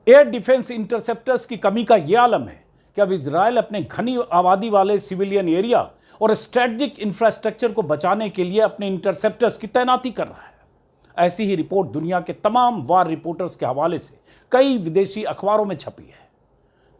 Air defence interceptors की कमी का यह आलम है कि अब इजराइल अपने घनी आबादी वाले सिविलियन एरिया और स्ट्रेटेजिक इंफ्रास्ट्रक्चर को बचाने के लिए अपने इंटरसेप्टर्स की तैनाती कर रहा है। ऐसी ही रिपोर्ट दुनिया के तमाम वार रिपोर्टर्स के हवाले से कई विदेशी अखबारों में छपी है।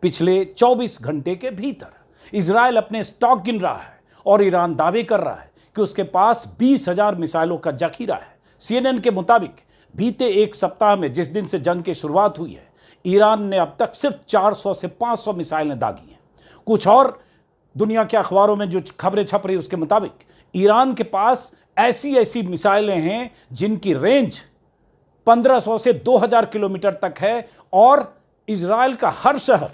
पिछले 24 घंटे के भीतर इजराइल अपने स्टॉक गिन रहा है और ईरान दावे कर रहा है कि उसके पास 20,000 मिसाइलों का जखीरा है। CNN के मुताबिक बीते एक सप्ताह में, जिस दिन से जंग की शुरुआत हुई है, ईरान ने अब तक सिर्फ 400 से 500 मिसाइलें दागी हैं। कुछ और दुनिया के अखबारों में जो खबरें छप रही उसके मुताबिक ईरान के पास ऐसी मिसाइलें हैं जिनकी रेंज 1500 से 2000 किलोमीटर तक है और इजराइल का हर शहर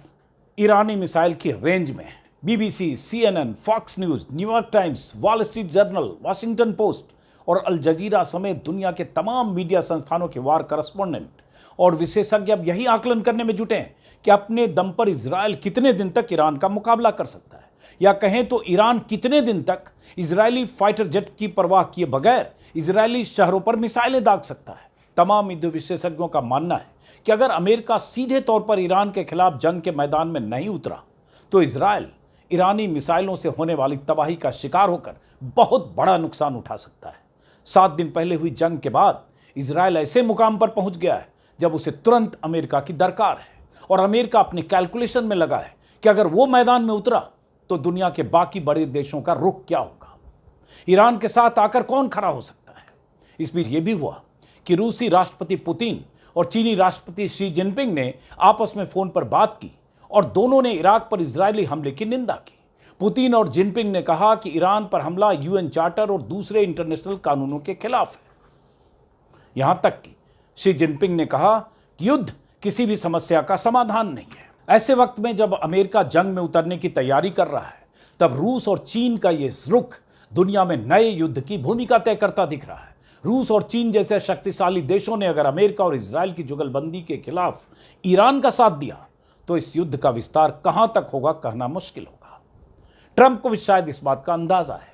ईरानी मिसाइल की रेंज में है। BBC, CNN, fox news, New York times, wall street journal, Washington post और अल जजीरा समेत दुनिया के तमाम मीडिया संस्थानों के वार करस्पॉन्डेंट और विशेषज्ञ अब यही आकलन करने में जुटे हैं कि अपने दम पर इजराइल कितने दिन तक ईरान का मुकाबला कर सकता है, या कहें तो ईरान कितने दिन तक इजरायली फाइटर जेट की परवाह किए बगैर इजरायली शहरों पर मिसाइलें दाग सकता है। तमाम युद्ध विशेषज्ञों का मानना है कि अगर अमेरिका सीधे तौर पर ईरान के खिलाफ जंग के मैदान में नहीं उतरा तो इजराइल ईरानी मिसाइलों से होने वाली तबाही का शिकार होकर बहुत बड़ा नुकसान उठा सकता है। 7 दिन पहले हुई जंग के बाद इजराइल ऐसे मुकाम पर पहुंच गया है जब उसे तुरंत अमेरिका की दरकार है और अमेरिका अपने कैलकुलेशन में लगा है कि अगर वो मैदान में उतरा तो दुनिया के बाकी बड़े देशों का रुख क्या होगा, ईरान के साथ आकर कौन खड़ा हो सकता है। इस बीच यह भी हुआ कि रूसी राष्ट्रपति पुतिन और चीनी राष्ट्रपति शी जिनपिंग ने आपस में फोन पर बात की और दोनों ने इराक पर इजरायली हमले की निंदा की। पुतिन और जिनपिंग ने कहा कि ईरान पर हमला UN चार्टर और दूसरे इंटरनेशनल कानूनों के खिलाफ है। यहां तक कि शी जिनपिंग ने कहा कि युद्ध किसी भी समस्या का समाधान नहीं है। ऐसे वक्त में जब अमेरिका जंग में उतरने की तैयारी कर रहा है, तब रूस और चीन का यह रुख दुनिया में नए युद्ध की भूमिका तय करता दिख रहा है। रूस और चीन जैसे शक्तिशाली देशों ने अगर अमेरिका और इजराइल की जुगलबंदी के खिलाफ ईरान का साथ दिया तो इस युद्ध का विस्तार कहां तक होगा कहना मुश्किल होगा। ट्रंप को भी शायद इस बात का अंदाजा है।